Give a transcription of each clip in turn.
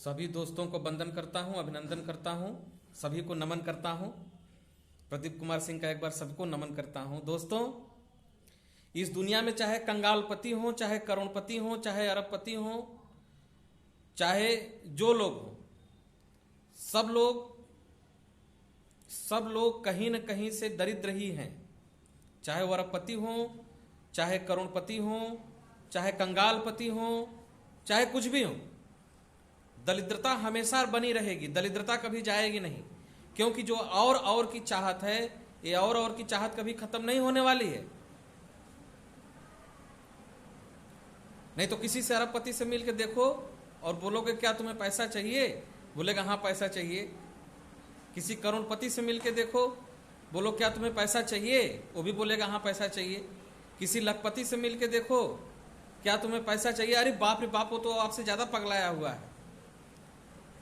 सभी दोस्तों को वंदन करता हूं, अभिनंदन करता हूं, सभी को नमन करता हूं। प्रदीप कुमार सिंह का एक बार सबको नमन करता हूं। दोस्तों, इस दुनिया में चाहे कंगालपति हो, चाहे करोड़पति हो, चाहे अरबपति हो, चाहे जो लोग हो, सब लोग कहीं न कहीं से दरिद्र ही हैं। चाहे वो अरबपति हो, चाहे करोड़पति हो, चाहे कंगालपति हो, चाहे कुछ भी हो, दरिद्रता हमेशा बनी रहेगी। दरिद्रता कभी जाएगी नहीं, क्योंकि जो और की चाहत है, ये और की चाहत कभी खत्म नहीं होने वाली है। नहीं तो किसी से अरबपति से मिलकर देखो और बोलोगे क्या तुम्हें पैसा चाहिए, बोलेगा हाँ पैसा चाहिए। किसी करोड़पति से मिलकर देखो, बोलो क्या तुम्हें पैसा चाहिए, वो भी बोलेगा हाँ पैसा चाहिए। किसी लखपति से मिलकर देखो, क्या तुम्हें पैसा चाहिए, अरे बाप रे बाप, वो तो आपसे ज्यादा पगलाया हुआ है।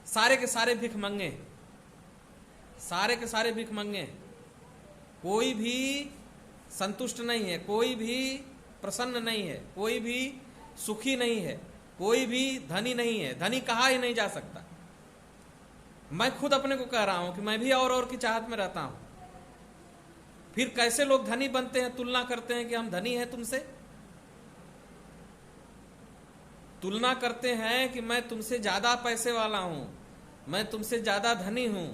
सारे के सारे भिख मंगे, सारे के सारे भिख मंगे। कोई भी संतुष्ट नहीं है, कोई भी प्रसन्न नहीं है, कोई भी सुखी नहीं है, कोई भी धनी नहीं है। धनी कहा ही नहीं जा सकता। मैं खुद अपने को कह रहा हूं कि मैं भी और की चाहत में रहता हूं। फिर कैसे लोग धनी बनते हैं, तुलना करते हैं कि हम धनी हैं तुमसे, तुलना करते हैं कि मैं तुमसे ज्यादा पैसे वाला हूं, मैं तुमसे ज्यादा धनी हूं।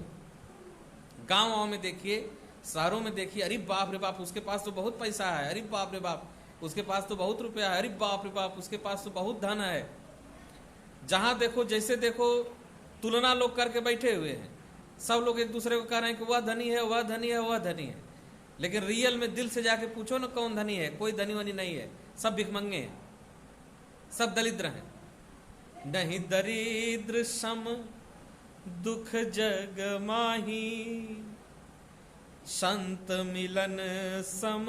गांव में देखिए, शहरों में देखिए, अरे बाप रे बाप उसके पास तो बहुत पैसा है, अरे बाप रे बाप उसके पास तो बहुत रुपया है, अरे बाप रे बाप उसके पास तो बहुत धन है। जहां देखो जैसे देखो तुलना लोग करके बैठे हुए हैं। सब लोग एक दूसरे को कह रहे हैं कि वह धनी है, वह धनी है, वह धनी है। लेकिन रियल में दिल से जाके पूछो ना कौन धनी है, कोई धनी वनी नहीं है। सब भिखमंगे हैं, सब दरिद्र हैं। नहीं दरिद्र सम दुख जग माही, संत मिलन सम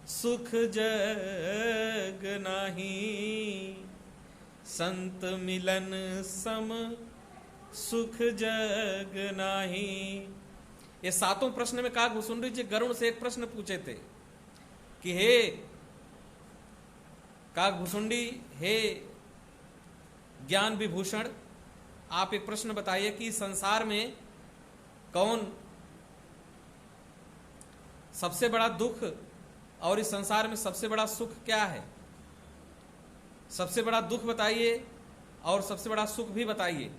सुख जग नाही। संत मिलन सम सुख जग नाही। ये सातों प्रश्न में काकभूषुंडी जी गरुड़ से एक प्रश्न पूछे थे कि हे काकभूषुंडी, हे ज्ञान विभूषण, आप एक प्रश्न बताइए कि संसार में कौन सबसे बड़ा दुख और इस संसार में सबसे बड़ा सुख क्या है। सबसे बड़ा दुख बताइए और सबसे बड़ा सुख भी बताइए।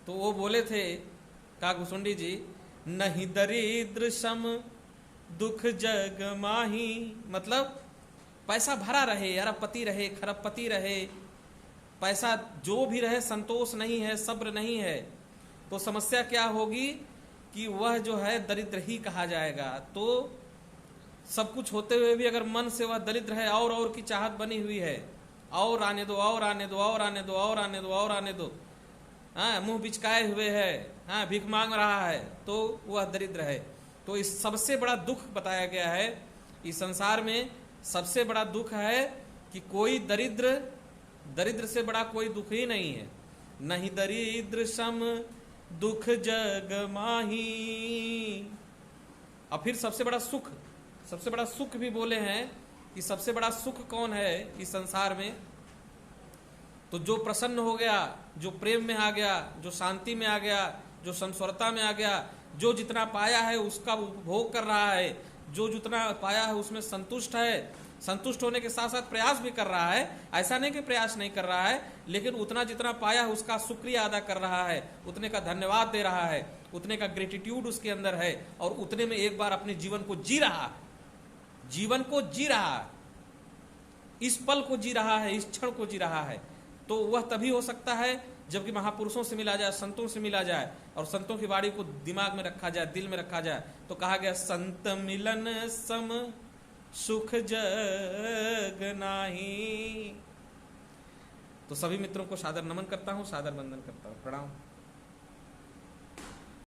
तो वो बोले थे काकभूषुंडी जी, नहीं दरिद्र सम दुख जग माही। मतलब पैसा भरा रहे, अरबपति रहे, खरबपति रहे, पैसा जो भी रहे, संतोष नहीं है, सब्र नहीं है, तो समस्या क्या होगी कि वह जो है दरिद्र ही कहा जाएगा। तो सब कुछ होते हुए भी अगर मन से वह दरिद्र है, और की चाहत बनी हुई है, और आने दो, और आने दो, और आने दो, और आने दो, और आने दो, हाँ, मुंह बिचकाए हुए है, हाँ, भीख मांग रहा है, तो वह दरिद्र है। तो इस सबसे बड़ा दुख बताया गया है। इस संसार में सबसे बड़ा दुख है कि कोई दरिद्र से बड़ा कोई दुख ही नहीं है। नहीं दरिद्र सम दुख जग माही। और फिर सबसे बड़ा सुख भी बोले हैं कि सबसे बड़ा सुख कौन है इस संसार में। तो जो प्रसन्न हो गया, जो प्रेम में आ गया, जो शांति में आ गया, जो संस्वरता में आ गया, जो जितना पाया है उसका उपभोग कर रहा है, जो जितना पाया है उसमें संतुष्ट है, संतुष्ट होने के साथ साथ प्रयास भी कर रहा है। ऐसा नहीं कि प्रयास नहीं कर रहा है, लेकिन उतना जितना पाया है उसका शुक्रिया अदा कर रहा है, उतने का धन्यवाद दे रहा है, उतने का ग्रेटिट्यूड उसके अंदर है, और उतने में एक बार अपने जीवन को जी रहा है, जीवन को जी रहा है, इस पल को जी रहा है, इस क्षण को जी रहा है। तो वह तभी हो सकता है जबकि महापुरुषों से मिला जाए, संतों से मिला जाए, और संतों की वाणी को दिमाग में रखा जाए, दिल में रखा जाए। तो कहा गया संत मिलन सम सुख जग नाही। तो सभी मित्रों को सादर नमन करता हूं, सादर वंदन करता हूं, प्रणाम।